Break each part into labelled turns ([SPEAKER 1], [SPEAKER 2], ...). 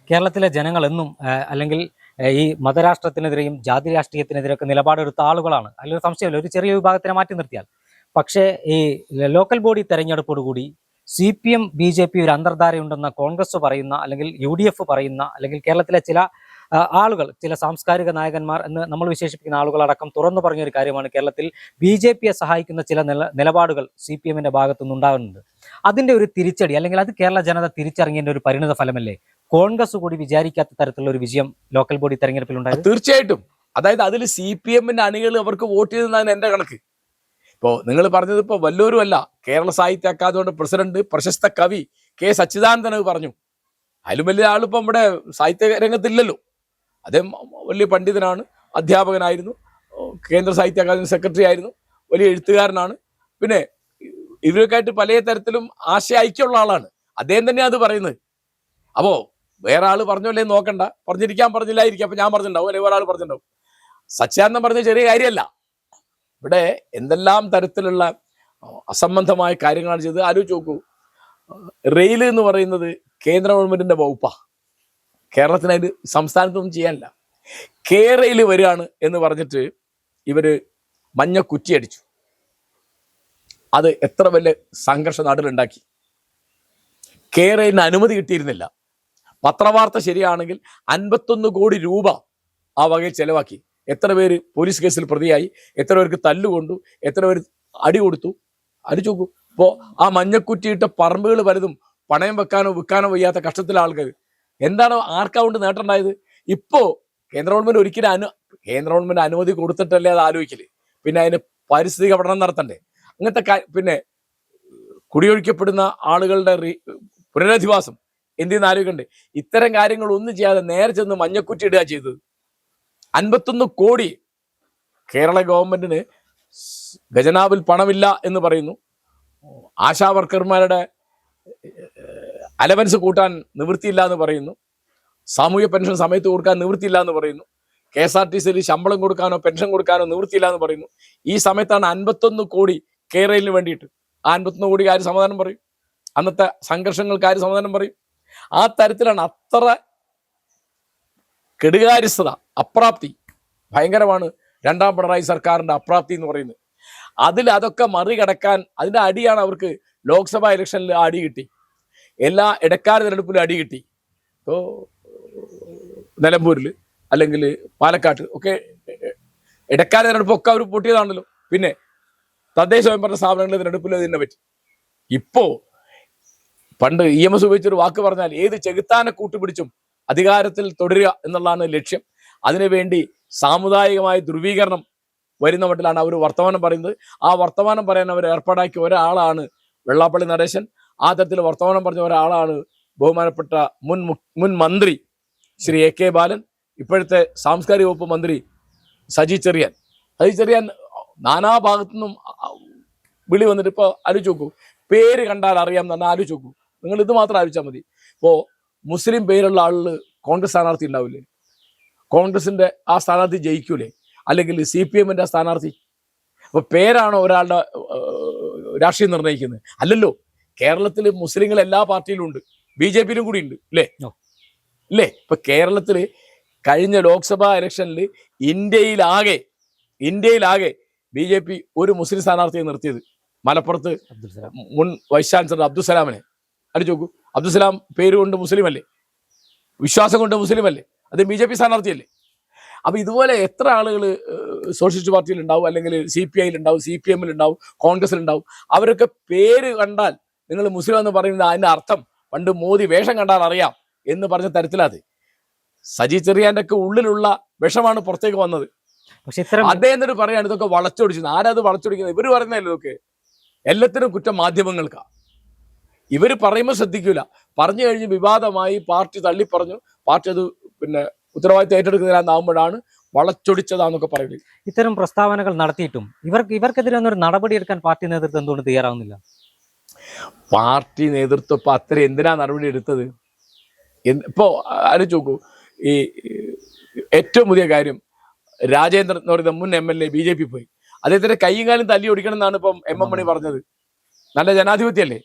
[SPEAKER 1] കേരളത്തിലെ ജനങ്ങൾ എന്നും അല്ലെങ്കിൽ ഈ മതരാഷ്ട്രത്തിനെതിരെയും ജാതി രാഷ്ട്രീയത്തിനെതിരെയൊക്കെ നിലപാടെടുത്ത ആളുകളാണ്. അതിലൊരു സംശയമില്ല, ഒരു ചെറിയ വിഭാഗത്തിനെ മാറ്റി നിർത്തിയാൽ. പക്ഷേ ഈ ലോക്കൽ ബോഡി തെരഞ്ഞെടുപ്പോടുകൂടി CPM BJP ഒരു അന്തർധാരയുണ്ടെന്ന കോൺഗ്രസ് പറയുന്ന, അല്ലെങ്കിൽ UDF പറയുന്ന, അല്ലെങ്കിൽ കേരളത്തിലെ ചില ആളുകൾ, ചില സാംസ്കാരിക നായകന്മാർ എന്ന് നമ്മൾ വിശേഷിപ്പിക്കുന്ന ആളുകളടക്കം തുറന്നു പറഞ്ഞൊരു കാര്യമാണ്, കേരളത്തിൽ BJPയെ സഹായിക്കുന്ന ചില നിലപാടുകൾ CPMന്റെ ഭാഗത്തുനിന്ന് ഉണ്ടാകുന്നുണ്ട്. അതിന്റെ ഒരു തിരിച്ചടി, അല്ലെങ്കിൽ അത് കേരള ജനത തിരിച്ചറിഞ്ഞതിന്റെ ഒരു പരിണിത ഫലമല്ലേ കോൺഗ്രസ് കൂടി വിചാരിക്കാത്ത തരത്തിലുള്ള ഒരു വിജയം ലോക്കൽ ബോഡി തെരഞ്ഞെടുപ്പിൽ ഉണ്ടായത്?
[SPEAKER 2] തീർച്ചയായിട്ടും. അതായത് അതിൽ CPMന്റെ അണികൾ അവർക്ക് വോട്ട് ചെയ്തതാണ് എന്റെ കണക്ക്. ഇപ്പോൾ നിങ്ങൾ പറഞ്ഞത് ഇപ്പോൾ വല്ലവരും അല്ല, കേരള സാഹിത്യ അക്കാദമിയുടെ പ്രസിഡന്റ് പ്രശസ്ത കവി K. സച്ചിദാനന്ദൻ പറഞ്ഞു. അതിലും വലിയ ആളിപ്പോൾ നമ്മുടെ സാഹിത്യ രംഗത്തില്ലല്ലോ. അദ്ദേഹം വലിയ പണ്ഡിതനാണ്, അധ്യാപകനായിരുന്നു, കേന്ദ്ര സാഹിത്യ അക്കാദമി സെക്രട്ടറി ആയിരുന്നു, വലിയ എഴുത്തുകാരനാണ്. പിന്നെ ഇവരൊക്കെയായിട്ട് പല തരത്തിലും ആശയ ഐക്യമുള്ള ആളാണ്. അദ്ദേഹം തന്നെയാണ് അത് പറയുന്നത്. അപ്പോൾ വേറെ ആൾ പറഞ്ഞല്ലേ നോക്കണ്ട, പറഞ്ഞില്ലായിരിക്കും. അപ്പൊ ഞാൻ പറഞ്ഞിട്ടുണ്ടാവും, അല്ലെങ്കിൽ വേറെ ആൾ പറഞ്ഞിട്ടുണ്ടാവും. സച്ചിദാനന്ദൻ പറഞ്ഞ ചെറിയ കാര്യമല്ല. ഇവിടെ എന്തെല്ലാം തരത്തിലുള്ള അസംബന്ധമായ കാര്യങ്ങളാണ് ചെയ്തത്. ആലോചിച്ച് നോക്കൂ. റെയിൽ എന്ന് പറയുന്നത് കേന്ദ്ര ഗവൺമെന്റിന്റെ വകുപ്പാ. കേരളത്തിനായിട്ട് സംസ്ഥാനത്തൊന്നും ചെയ്യാനില്ല. റെയിൽ വരികയാണ് എന്ന് പറഞ്ഞിട്ട് ഇവര് മഞ്ഞ കുറ്റിയടിച്ചു. അത് എത്ര വലിയ സംഘർഷ നാട്ടിലുണ്ടാക്കി. റെയിലിന് അനുമതി കിട്ടിയിരുന്നില്ല. പത്രവാർത്ത ശരിയാണെങ്കിൽ 51 കോടി രൂപ ആ വകയിൽ ചെലവാക്കി. എത്ര പേര് പോലീസ് കേസിൽ പ്രതിയായി, എത്ര പേർക്ക് തല്ലുകൊണ്ടു, എത്ര പേര് അടി കൊടുത്തു. അടിച്ചു നോക്കൂ. ഇപ്പോൾ ആ മഞ്ഞക്കുറ്റിയിട്ട പറമ്പുകൾ പലതും പണയം വെക്കാനോ വിൽക്കാനോ വയ്യാത്ത കഷ്ടത്തിലെ ആൾക്കാർ. എന്താണ് ആർക്കാ കൊണ്ട് നേട്ടമുണ്ടായത്? ഇപ്പോ കേന്ദ്ര ഗവൺമെന്റ് ഒരിക്കലും കേന്ദ്ര ഗവൺമെന്റ് അനുമതി കൊടുത്തിട്ടല്ലേ അത് ആലോചിക്കല്. പിന്നെ അതിന് പാരിസ്ഥിതിക പഠനം നടത്തണ്ടേ? അങ്ങനത്തെ പിന്നെ കുടിയൊഴിക്കപ്പെടുന്ന ആളുകളുടെ പുനരധിവാസം എന്തെന്ന് ആലോചിക്കണ്ടേ? ഇത്തരം കാര്യങ്ങൾ ഒന്നും ചെയ്യാതെ നേരെ ചെന്ന് മഞ്ഞക്കുറ്റി ഇടുക ചെയ്തത്. 51 കോടി കേരള ഗവൺമെന്റിന് ഖജനാവിൽ പണമില്ല എന്ന് പറയുന്നു. ആശാ വർക്കർമാരുടെ അലവൻസ് കൂട്ടാൻ നിവൃത്തിയില്ല എന്ന് പറയുന്നു. സാമൂഹ്യ പെൻഷൻ സമയത്ത് കൊടുക്കാൻ നിവൃത്തിയില്ല എന്ന് പറയുന്നു. KSRTCയിൽ ശമ്പളം കൊടുക്കാനോ പെൻഷൻ കൊടുക്കാനോ നിവൃത്തിയില്ല എന്ന് പറയുന്നു. ഈ സമയത്താണ് 51 കോടി കേരളത്തിന് വേണ്ടിയിട്ട്. ആ 51 കോടി ആര് സമാധാനം പറയും? അന്നത്തെ സംഘർഷങ്ങൾക്ക് ആര് സമാധാനം പറയും? ആ തരത്തിലാണ്. അത്ര കെടുകാര്യസ്ഥത, അപ്രാപ്തി ഭയങ്കരമാണ് രണ്ടാം പിണറായി സർക്കാരിന്റെ അപ്രാപ്തി എന്ന് പറയുന്നത്. അതൊക്കെ മറികടക്കാൻ അതിന്റെ അടിയാണ് അവർക്ക് ലോക്സഭാ ഇലക്ഷനിൽ അടി കിട്ടി, എല്ലാ ഇടക്കാല തെരഞ്ഞെടുപ്പിലും അടി കിട്ടി. ഇപ്പോൾ നിലമ്പൂരിൽ അല്ലെങ്കിൽ പാലക്കാട്ട് ഒക്കെ ഇടക്കാല തെരഞ്ഞെടുപ്പൊക്കെ അവർ പൊട്ടിയതാണല്ലോ. പിന്നെ തദ്ദേശ സ്വയംഭരണ സ്ഥാപനങ്ങളുടെ തെരഞ്ഞെടുപ്പിൽ ഇതിനെ പറ്റി. ഇപ്പോ പണ്ട് EMS ഉപയോഗിച്ചൊരു വാക്ക് പറഞ്ഞാൽ, ഏത് ചെകുത്താനെ കൂട്ടുപിടിച്ചും അധികാരത്തിൽ തുടരുക എന്നുള്ളതാണ് ലക്ഷ്യം. അതിനുവേണ്ടി സാമുദായികമായ ധ്രുവീകരണം വരുന്ന മട്ടിലാണ് അവർ വർത്തമാനം പറയുന്നത്. ആ വർത്തമാനം പറയാൻ അവർ ഏർപ്പാടാക്കിയ ഒരാളാണ് വെള്ളാപ്പള്ളി നടേശൻ. ആ തരത്തിൽ വർത്തമാനം പറഞ്ഞ ഒരാളാണ് ബഹുമാനപ്പെട്ട മുൻ മന്ത്രി ശ്രീ AK ബാലൻ, ഇപ്പോഴത്തെ സാംസ്കാരിക വകുപ്പ് മന്ത്രി സജി ചെറിയാൻ. നാനാഭാഗത്തു നിന്നും വിളി വന്നിട്ട് ഇപ്പോൾ ആലോചിച്ച് നോക്കൂ. പേര് കണ്ടാൽ അറിയാം എന്ന് പറഞ്ഞാൽ ആലോചിച്ച് നോക്കൂ. നിങ്ങൾ ഇത് മാത്രം ആലോചിച്ചാൽ മതി. ഇപ്പോൾ മുസ്ലിം പേരുള്ള ആളിൽ കോൺഗ്രസ് സ്ഥാനാർത്ഥി ഉണ്ടാവില്ലേ? കോൺഗ്രസിന്റെ ആ സ്ഥാനാർത്ഥി ജയിക്കൂലേ? അല്ലെങ്കിൽ CPMന്റെ ആ സ്ഥാനാർത്ഥി? അപ്പൊ പേരാണോ ഒരാളുടെ രാഷ്ട്രീയം നിർണ്ണയിക്കുന്നത്? അല്ലല്ലോ. കേരളത്തിൽ മുസ്ലിങ്ങൾ എല്ലാ പാർട്ടിയിലും ഉണ്ട്, BJPയിലും കൂടി ഉണ്ട്, ഇല്ലേ? ഇപ്പൊ കേരളത്തില് കഴിഞ്ഞ ലോക്സഭാ ഇലക്ഷനിൽ ഇന്ത്യയിലാകെ BJP ഒരു മുസ്ലിം സ്ഥാനാർത്ഥിയെ നിർത്തിയത് മലപ്പുറത്ത് മുൻ വൈസ് ചാൻസലർ അബ്ദുസലാമിനെ. അടിച്ചു നോക്കൂ. അബ്ദുസലാം പേര് കൊണ്ട് മുസ്ലിം അല്ലേ, വിശ്വാസം കൊണ്ട് മുസ്ലിം അല്ലേ, അത് BJP സ്ഥാനാർത്ഥിയല്ലേ? അപ്പൊ ഇതുപോലെ എത്ര ആളുകൾ സോഷ്യലിസ്റ്റ് പാർട്ടിയിൽ ഉണ്ടാവും, അല്ലെങ്കിൽ CPIയിൽ ഉണ്ടാവും, CPMൽ ഉണ്ടാവും, കോൺഗ്രസിൽ ഉണ്ടാവും. അവരൊക്കെ പേര് കണ്ടാൽ നിങ്ങൾ മുസ്ലിം എന്ന് പറയുന്നത് അതിന്റെ അർത്ഥം പണ്ട് മോദി വേഷം കണ്ടാൽ അറിയാം എന്ന് പറഞ്ഞ തരത്തിലത്. സജി ചെറിയാന്റെ ഒക്കെ ഉള്ളിലുള്ള വിഷമാണ് പുറത്തേക്ക് വന്നത്.
[SPEAKER 1] പക്ഷെ
[SPEAKER 2] അദ്ദേഹം എന്നിട്ട് പറയാണ് ഇതൊക്കെ വളച്ചൊടിച്ചത്. ആരാത് വളച്ചൊടിക്കുന്നത്? ഇവര് പറയുന്നതല്ലേ ഇതൊക്കെ? എല്ലാത്തിനും കുറ്റം മാധ്യമങ്ങൾക്കാ. ഇവര് പറയുമ്പോൾ ശ്രദ്ധിക്കൂല, പറഞ്ഞു കഴിഞ്ഞ് വിവാദമായി, പാർട്ടി തള്ളിപ്പറഞ്ഞു, പാർട്ടി അത് പിന്നെ ഉത്തരവാദിത്തം ഏറ്റെടുക്കുന്നതിനാകുമ്പോഴാണ് വളച്ചൊടിച്ചതാന്നൊക്കെ പറയുന്നത്.
[SPEAKER 1] ഇത്തരം പ്രസ്താവനകൾ നടത്തിയിട്ടും ഇവർക്കെതിരെ ഒന്നൊരു നടപടിയെടുക്കാൻ പാർട്ടി നേതൃത്വം എന്തുകൊണ്ട് തയ്യാറാവുന്നില്ല?
[SPEAKER 2] പാർട്ടി നേതൃത്വം ഇപ്പൊ അത്ര എന്തിനാ നടപടി എടുത്തത്? ഇപ്പോ ആലോചിച്ച് നോക്കൂ. ഈ ഏറ്റവും പുതിയ കാര്യം, രാജേന്ദ്രൻ എന്ന് പറയുന്ന മുൻ MLA BJP പോയി. അദ്ദേഹത്തിന്റെ കൈയും കാലും തല്ലി ഓടിക്കണം എന്നാണ് ഇപ്പം MM മണി പറഞ്ഞത്. നല്ല ജനാധിപത്യമല്ലേ?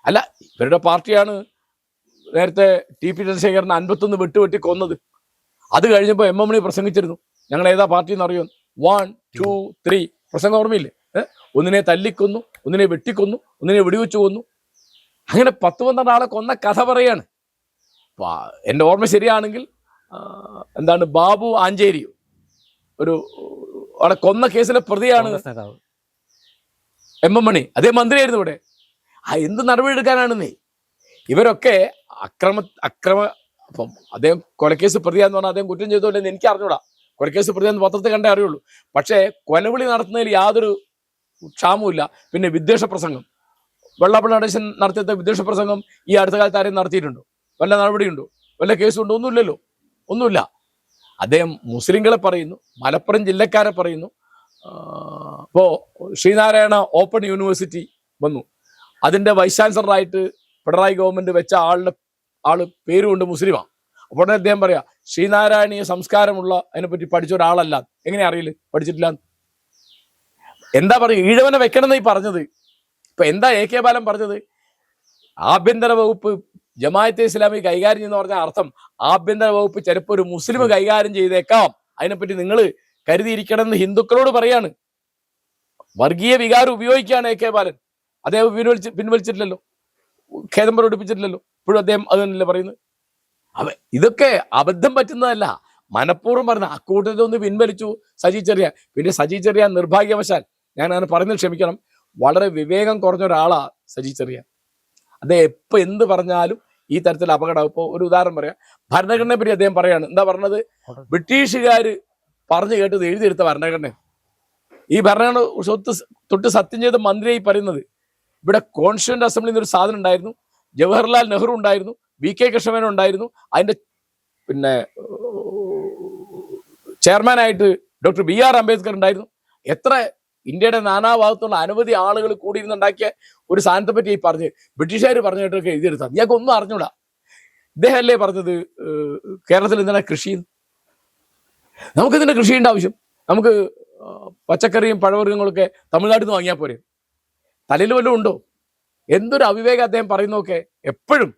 [SPEAKER 2] അല്ല, ഇവരുടെ പാർട്ടിയാണ് നേരത്തെ ടി.പി. ചന്ദ്രശേഖരനെ 51 വെട്ടുവെട്ടി കൊന്നത്. അത് കഴിഞ്ഞപ്പോൾ എം.എം. മണി പ്രസംഗിച്ചിരുന്നു. ഞങ്ങൾ ഏതാ പാർട്ടി എന്ന് അറിയോ? 1, 2, 3 പ്രസംഗം ഓർമ്മയില്ലേ? ഒന്നിനെ തല്ലിക്കൊന്നു, ഒന്നിനെ വെട്ടിക്കൊന്നു, ഒന്നിനെ വെടിവെച്ചു കൊന്നു. അങ്ങനെ 10-12 ആളെ കൊന്ന കഥ പറയാണ്. എൻ്റെ ഓർമ്മ ശരിയാണെങ്കിൽ എന്താണ് ബാബു ആഞ്ചേരിയോ ഒരു അവിടെ കൊന്ന കേസിലെ പ്രതിയാണ് എം.എം. മണി. അതേ മന്ത്രിയായിരുന്നു ഇവിടെ. എന്ത് നടപടി എടുക്കാനാണെന്നേ ഇവരൊക്കെ അക്രമ അപ്പം അദ്ദേഹം കൊലക്കേസ് പ്രതിയാന്ന് പറഞ്ഞാൽ അദ്ദേഹം കുറ്റം ചെയ്തോണ്ടെന്ന് എനിക്ക് അറിഞ്ഞൂടാ. കൊലക്കേസ് പ്രതിയാന്ന് പത്രത്തിൽ കണ്ടേ അറിയുള്ളൂ. പക്ഷേ കൊലവിളി നടത്തുന്നതിൽ യാതൊരു ക്ഷാമവുമില്ല. പിന്നെ വിദ്വേഷ പ്രസംഗം, വെള്ളാപ്പള്ളി നടേശൻ നടത്തിയ വിദ്വേഷ പ്രസംഗം ഈ അടുത്ത കാലത്ത് ആരെയും നടത്തിയിട്ടുണ്ടോ? വല്ല നടപടിയുണ്ടോ? വല്ല കേസുണ്ടോ? ഒന്നുമില്ലല്ലോ, ഒന്നുമില്ല. അദ്ദേഹം മുസ്ലിങ്ങളെ പറയുന്നു, മലപ്പുറം ജില്ലക്കാരെ പറയുന്നു. ഇപ്പോൾ ശ്രീനാരായണ ഓപ്പൺ യൂണിവേഴ്സിറ്റി വന്നു, അതിൻ്റെ വൈസ് ചാൻസലറായിട്ട് പിണറായി ഗവൺമെന്റ് വെച്ച ആള് പേരുകൊണ്ട് മുസ്ലിമാണ്. അപ്പോൾ അദ്ദേഹം പറയാ ശ്രീനാരായണീയ സംസ്കാരമുള്ള അതിനെപ്പറ്റി പഠിച്ച ഒരാളല്ല. എങ്ങനെ അറിയില്ല? പഠിച്ചിട്ടില്ല. എന്താ പറയുക? ഈഴവനെ വെക്കണമെന്ന് ഈ പറഞ്ഞത്. ഇപ്പൊ എന്താ A.K. ബാലൻ പറഞ്ഞത്? ആഭ്യന്തര വകുപ്പ് ജമാഅത്തെ ഇസ്ലാമി കൈകാര്യം ചെയ്യുന്ന പറഞ്ഞ അർത്ഥം ആഭ്യന്തര വകുപ്പ് ചിലപ്പോൾ ഒരു മുസ്ലിം കൈകാര്യം ചെയ്തേക്കാം, അതിനെപ്പറ്റി നിങ്ങൾ കരുതിയിരിക്കണം എന്ന് ഹിന്ദുക്കളോട് പറയാണ്. വർഗീയ വികാരം ഉപയോഗിക്കുകയാണ് A.K. ബാലൻ. അദ്ദേഹം പിൻവലിച്ചിട്ടില്ലല്ലോ, ഖേദം പ്രകടിപ്പിച്ചിട്ടില്ലല്ലോ. ഇപ്പോഴും അദ്ദേഹം അത് തന്നെയല്ലേ പറയുന്നത്. ഇതൊക്കെ അബദ്ധം പറ്റുന്നതല്ല, മനഃപൂർവ്വം പറഞ്ഞ. അക്കൂട്ടത്തിൽ ഒന്ന് പിൻവലിച്ചു സജി ചെറിയാൻ. പിന്നെ സജി ചെറിയാൻ നിർഭാഗ്യവശാൽ, ഞാൻ അങ്ങനെ പറയുന്നത് ക്ഷമിക്കണം, വളരെ വിവേകം കുറഞ്ഞ ഒരാളാ സജി ചെറിയാൻ. അദ്ദേഹം എപ്പോൾ എന്ത് പറഞ്ഞാലും ഈ തരത്തിൽ അപകടം. ഇപ്പോൾ ഒരു ഉദാഹരണം പറയാം, ഭരണഘടനയെ പറ്റി അദ്ദേഹം പറയാണ്. എന്താ പറഞ്ഞത്? ബ്രിട്ടീഷുകാർ പറഞ്ഞു കേട്ടത് എഴുതിയെടുത്ത ഭരണഘടന. ഈ ഭരണഘടന തൊട്ട് സത്യം ചെയ്ത മന്ത്രിയായി പറയുന്നത്. ഇവിടെ കോൺസ്റ്റിറ്റ്യൂന്റ് അസംബ്ലിയിൽ ഒരു സാധനം ഉണ്ടായിരുന്നു, ജവഹർലാൽ നെഹ്റു ഉണ്ടായിരുന്നു, V.K. കൃഷ്ണമേനോൻ ഉണ്ടായിരുന്നു, അതിന്റെ പിന്നെ ചെയർമാനായിട്ട് ഡോക്ടർ B.R. അംബേദ്കർ ഉണ്ടായിരുന്നു. എത്ര ഇന്ത്യയുടെ നാനാഭാഗത്തുള്ള അനവധി ആളുകൾ കൂടിയിരുന്നുണ്ടാക്കിയ ഒരു സാധനത്തെ പറ്റി ഈ പറഞ്ഞ് ബ്രിട്ടീഷുകാർ പറഞ്ഞു കേട്ടൊക്കെ എഴുതിയെടുത്താൽ ഇയാൾക്ക് ഒന്നും അറിഞ്ഞൂടാ. ഇദ്ദേഹം അല്ലേ പറഞ്ഞത് കേരളത്തിൽ എന്താണ് കൃഷി? നമുക്കിതിന്റെ കൃഷിയുടെ ആവശ്യം, നമുക്ക് പച്ചക്കറിയും പഴവർഗ്ഗങ്ങളൊക്കെ തമിഴ്നാട്ടിൽ നിന്ന് വാങ്ങിയാൽ പോരെ? തലയിൽ വല്ലതും ഉണ്ടോ? എന്തൊരു അവിവേകം അദ്ദേഹം പറയുന്നതൊക്കെ എപ്പോഴും.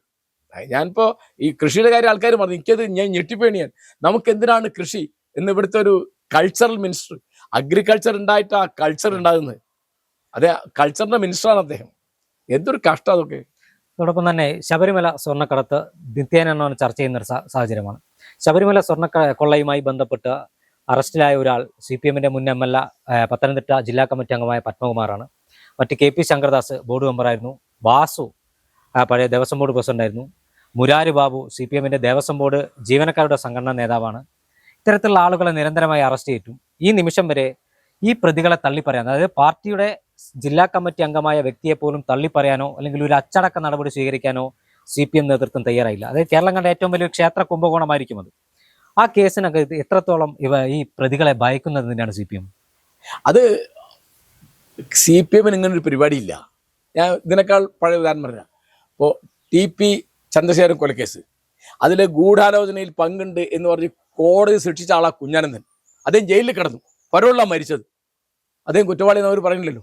[SPEAKER 2] ഞാനിപ്പോ ഈ കൃഷിയുടെ കാര്യം ആൾക്കാർ പറഞ്ഞു, എനിക്കത് ഞാൻ ഞെട്ടിപ്പേണിയാൻ. നമുക്ക് എന്തിനാണ് കൃഷി എന്ന് ഇവിടുത്തെ ഒരു കൾച്ചറൽ മിനിസ്റ്റർ, അഗ്രികൾച്ചർ ഉണ്ടായിട്ട് ആ കൾച്ചർ ഉണ്ടാകുന്നത്, അതെ കൾച്ചറിന്റെ മിനിസ്റ്ററാണ് അദ്ദേഹം. എന്തൊരു കഷ്ടം അതൊക്കെ.
[SPEAKER 1] അതോടൊപ്പം തന്നെ ശബരിമല സ്വർണ്ണക്കടത്ത് നിത്യേന ചർച്ച ചെയ്യുന്ന ഒരു സാഹചര്യമാണ്. ശബരിമല കൊള്ളയുമായി ബന്ധപ്പെട്ട് അറസ്റ്റിലായ ഒരാൾ CPM-ന്റെ മുൻ MLA പത്തനംതിട്ട ജില്ലാ കമ്മിറ്റി അംഗമായ പത്മകുമാറാണ്. മറ്റ് KP ശങ്കർദാസ് ബോർഡ് മെമ്പറായിരുന്നു. വാസു പഴയ ദേവസ്വം ബോർഡ് പ്രസിഡന്റായിരുന്നു. മുരാരി ബാബു CPM-ന്റെ ദേവസ്വം ബോർഡ് ജീവനക്കാരുടെ സംഘടനാ നേതാവാണ്. ഇത്തരത്തിലുള്ള ആളുകളെ നിരന്തരമായി അറസ്റ്റ് ചെയ്തിട്ടും ഈ നിമിഷം വരെ ഈ പ്രതികളെ തള്ളിപ്പറയാൻ, അതായത് പാർട്ടിയുടെ ജില്ലാ കമ്മിറ്റി അംഗമായ വ്യക്തിയെ പോലും തള്ളിപ്പറയാനോ അല്ലെങ്കിൽ ഒരു അച്ചടക്ക നടപടി സ്വീകരിക്കാനോ CPM നേതൃത്വം തയ്യാറായില്ല. അതായത് കേരളം കണ്ട ഏറ്റവും വലിയ ക്ഷേത്ര കുംഭകോണമായിരിക്കും അത്. ആ കേസിനൊക്കെ എത്രത്തോളം ഈ പ്രതികളെ ഭയക്കുന്നത് തന്നെയാണ് CPM?
[SPEAKER 2] അത് CPM-ന് ഇങ്ങനൊരു പരിപാടിയില്ല. ഞാൻ ഇതിനേക്കാൾ പഴയ ഉദാഹരണം പറഞ്ഞാൽ, ഇപ്പോൾ T.P. ചന്ദ്രശേഖരൻ കൊലക്കേസ്, അതിലെ ഗൂഢാലോചനയിൽ പങ്കുണ്ട് എന്ന് പറഞ്ഞ് കോടതി ശിക്ഷിച്ച ആളാ കുഞ്ഞാനന്ദൻ. അദ്ദേഹം ജയിലിൽ കിടന്നു, പരോളിലാണ് മരിച്ചത്. അദ്ദേഹം കുറ്റവാളിയെന്ന് അവർ പറയുന്നില്ലല്ലോ.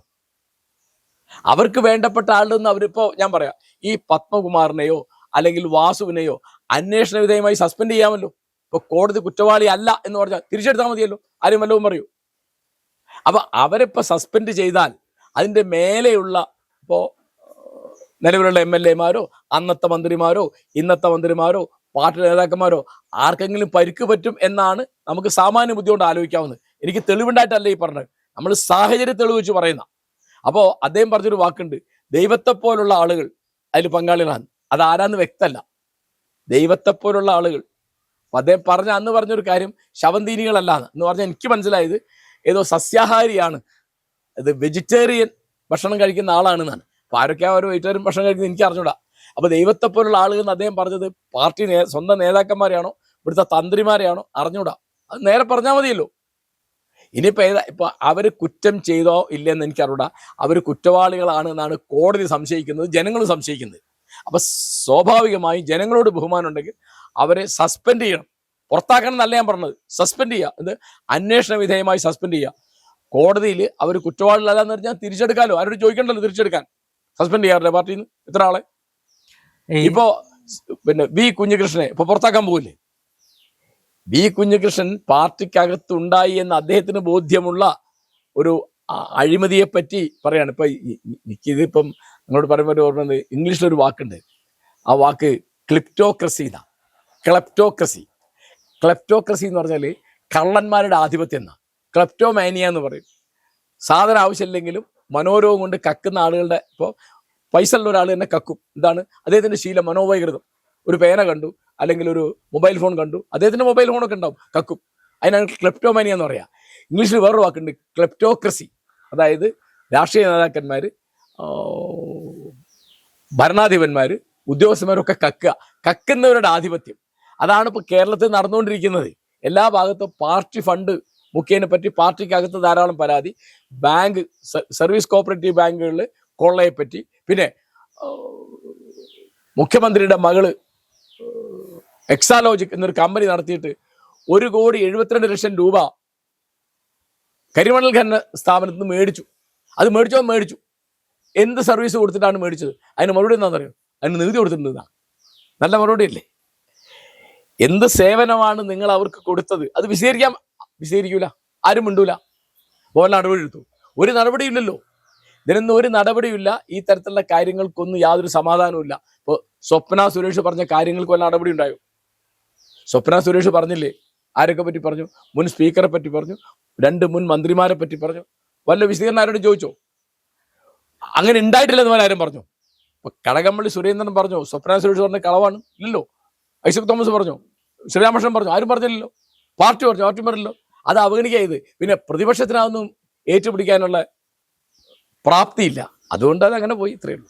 [SPEAKER 2] അവർക്ക് വേണ്ടപ്പെട്ട ആളുടെ നിന്ന് അവരിപ്പോൾ ഞാൻ പറയാം, ഈ പത്മകുമാറിനെയോ അല്ലെങ്കിൽ വാസുവിനെയോ അന്വേഷണ വിധേയമായി സസ്പെൻഡ് ചെയ്യാമല്ലോ. ഇപ്പോൾ കോടതി കുറ്റവാളി അല്ല എന്ന് പറഞ്ഞാൽ തിരിച്ചെടുത്താൽ മതിയല്ലോ, ആരും വല്ലതും പറയൂ. അപ്പൊ അവരിപ്പോൾ സസ്പെൻഡ് ചെയ്താൽ അതിൻ്റെ മേലെയുള്ള ഇപ്പോൾ നിലവിലുള്ള MLA-മാരോ അന്നത്തെ മന്ത്രിമാരോ ഇന്നത്തെ മന്ത്രിമാരോ പാർട്ടി നേതാക്കന്മാരോ ആർക്കെങ്കിലും പരിക്ക് പറ്റും എന്നാണ് നമുക്ക് സാമാന്യ ബുദ്ധി കൊണ്ട് ആലോചിക്കാവുന്നത്. എനിക്ക് തെളിവുണ്ടായിട്ടല്ല ഈ പറഞ്ഞത്, നമ്മൾ സാഹചര്യ തെളിവ് വെച്ച് പറയുന്ന. അപ്പോൾ അദ്ദേഹം പറഞ്ഞൊരു വാക്കുണ്ട്, ദൈവത്തെപ്പോലുള്ള ആളുകൾ അതിൽ പങ്കാളികളാണ്. അത് ആരാന്ന് വ്യക്തമല്ല, ദൈവത്തെപ്പോലുള്ള ആളുകൾ. അപ്പം അദ്ദേഹം അന്ന് പറഞ്ഞൊരു കാര്യം ശവന്തീനികളല്ലാന്ന് എന്ന് പറഞ്ഞാൽ എനിക്ക് മനസ്സിലായത് ഏതോ സസ്യാഹാരിയാണ്, ഇത് വെജിറ്റേറിയൻ ഭക്ഷണം കഴിക്കുന്ന ആളാണെന്നാണ്. അപ്പോൾ ആരൊക്കെ ആ ഒരു വെജിറ്റേറിയൻ ഭക്ഷണം കഴിക്കുന്നത് എനിക്ക് അറിഞ്ഞൂടാ. അപ്പോൾ ദൈവത്തെപ്പോലുള്ള ആളുകൾ എന്ന് അദ്ദേഹം പറഞ്ഞത് പാർട്ടി സ്വന്തം നേതാക്കന്മാരെയാണോ ഇവിടുത്തെ തന്ത്രിമാരെയാണോ അറിഞ്ഞൂടാ. അത് നേരെ പറഞ്ഞാൽ മതിയല്ലോ. ഇനിയിപ്പോൾ ഇപ്പോൾ അവർ കുറ്റം ചെയ്തോ ഇല്ലെന്ന് എനിക്കറിയൂടാ. അവർ കുറ്റവാളികളാണ് എന്നാണ് കോടതി സംശയിക്കുന്നത്, ജനങ്ങൾ സംശയിക്കുന്നത്. അപ്പം സ്വാഭാവികമായി ജനങ്ങളോട് ബഹുമാനം ഉണ്ടെങ്കിൽ അവരെ സസ്പെൻഡ് ചെയ്യണം. പുറത്താക്കണം എന്നല്ല ഞാൻ പറഞ്ഞത്, സസ്പെൻഡ് ചെയ്യുക. ഇത് അന്വേഷണ വിധേയമായി സസ്പെൻഡ് ചെയ്യുക. കോടതിയിൽ അവർ കുറ്റവാളികളല്ലാന്ന് പറഞ്ഞാൽ തിരിച്ചെടുക്കാമല്ലോ, ആരോട് ചോദിക്കണ്ടല്ലോ തിരിച്ചെടുക്കാൻ. സസ്പെൻഡ് ചെയ്യാറില്ല പാർട്ടിയിൽ നിന്ന് ഇത്ര ആളെ. ഇപ്പോ പിന്നെ വി കുഞ്ഞികൃഷ്ണനെ ഇപ്പൊ പുറത്താക്കാൻ പോകില്ലേ? വി കുഞ്ഞികൃഷ്ണൻ പാർട്ടിക്കകത്തുണ്ടായി എന്ന് അദ്ദേഹത്തിന് ബോധ്യമുള്ള ഒരു അഴിമതിയെ പറ്റി പറയാണ്. ഇപ്പൊ എനിക്കിതിപ്പം നിങ്ങളോട് പറയുമ്പോൾ ഓർമ്മ, ഇംഗ്ലീഷിലൊരു വാക്കുണ്ട്, ആ വാക്ക് ക്ലിപ്റ്റോക്രസി എന്നാ. ക്ലെപ്റ്റോക്രസി എന്ന് പറഞ്ഞാൽ കള്ളന്മാരുടെ ആധിപത്യം എന്നാ. ക്ലെപ്റ്റോമാനിയ എന്ന് പറയും. സാധനം ആവശ്യമില്ലെങ്കിലും മനോരോഗം കൊണ്ട് കക്കുന്ന ആളുകളുടെ, ഇപ്പോൾ പൈസ ഉള്ള ഒരാൾ തന്നെ കക്കും. എന്താണ് അദ്ദേഹത്തിന്റെ ശീലം? മനോവൈകൃതം. ഒരു പേന കണ്ടു, അല്ലെങ്കിൽ ഒരു മൊബൈൽ ഫോൺ കണ്ടു, അദ്ദേഹത്തിന്റെ മൊബൈൽ ഫോണൊക്കെ ഉണ്ടാവും, കക്കും. അതിനാണ് ക്ലെപ്റ്റോമാനിയ എന്ന് പറയാ. ഇംഗ്ലീഷിൽ വേറൊരു വാക്കുണ്ട്, ക്ലെപ്റ്റോക്രസി. അതായത് രാഷ്ട്രീയ നേതാക്കന്മാർ, ഭരണാധിപന്മാർ, ഉദ്യോഗസ്ഥന്മാരൊക്കെ കക്കുന്നവരുടെ ആധിപത്യം. അതാണ് ഇപ്പോൾ കേരളത്തിൽ നടന്നുകൊണ്ടിരിക്കുന്നത്. എല്ലാ ഭാഗത്തും പാർട്ടി ഫണ്ട് മുഖേന പറ്റി പാർട്ടിക്കകത്ത് ധാരാളം പരാതി, ബാങ്ക് സർവീസ് കോപ്പറേറ്റീവ് ബാങ്കുകളിൽ കൊള്ളയെപ്പറ്റി, പിന്നെ മുഖ്യമന്ത്രിയുടെ മകള് എക്സാലോജിക് എന്നൊരു കമ്പനി നടത്തിയിട്ട് 1,72,00,000 രൂപ കരിമണൽ ഖനന സ്ഥാപനത്തിൽ നിന്ന് മേടിച്ചു. അത് മേടിച്ചു. എന്ത് സർവീസ് കൊടുത്തിട്ടാണ് മേടിച്ചത്? അതിന് മറുപടി എന്താണെന്നറിയോ? അതിന് നികുതി കൊടുത്തിട്ടുണ്ടെന്നാ. നല്ല മറുപടി അല്ലേ? എന്ത് സേവനമാണ് നിങ്ങൾ അവർക്ക് കൊടുത്തത്? അത് വിശദീകരിക്കൂല, ആരും മിണ്ടൂല. പോലെ നടപടി എടുത്തു. ഒരു നടപടിയില്ലല്ലോ. ഇതിനൊന്നും ഒരു നടപടിയില്ല. ഈ തരത്തിലുള്ള കാര്യങ്ങൾക്കൊന്നും യാതൊരു സമാധാനവും ഇല്ല. ഇപ്പോൾ സ്വപ്ന സുരേഷ് പറഞ്ഞ കാര്യങ്ങൾക്ക് വല്ല നടപടി ഉണ്ടായോ? സ്വപ്ന സുരേഷ് പറഞ്ഞില്ലേ? ആരൊക്കെ പറ്റി പറഞ്ഞു? മുൻ സ്പീക്കറെ പറ്റി പറഞ്ഞു, 2 മുൻ മന്ത്രിമാരെ പറ്റി പറഞ്ഞു. വല്ല വിശദീകരണം ആരോട് ചോദിച്ചോ? അങ്ങനെ ഉണ്ടായിട്ടില്ലെന്ന് ആരും പറഞ്ഞു? ഇപ്പൊ കടകംപള്ളി സുരേന്ദ്രൻ പറഞ്ഞു, സ്വപ്ന സുരേഷ് പറഞ്ഞ കളവാണ്? ഇല്ലല്ലോ. ഐസക് തോമസ് പറഞ്ഞു, ശ്രീരാമകൃഷ്ണൻ പറഞ്ഞു, ആരും പറഞ്ഞില്ലല്ലോ. പാർട്ടി പറഞ്ഞല്ലോ. അത് അവഗണിക്കായത്. പിന്നെ പ്രതിപക്ഷത്തിനതൊന്നും ഏറ്റുപിടിക്കാനുള്ള പ്രാപ്തിയില്ല. അതുകൊണ്ട് അത് അങ്ങനെ പോയി. ഇത്രയേ ഉള്ളൂ.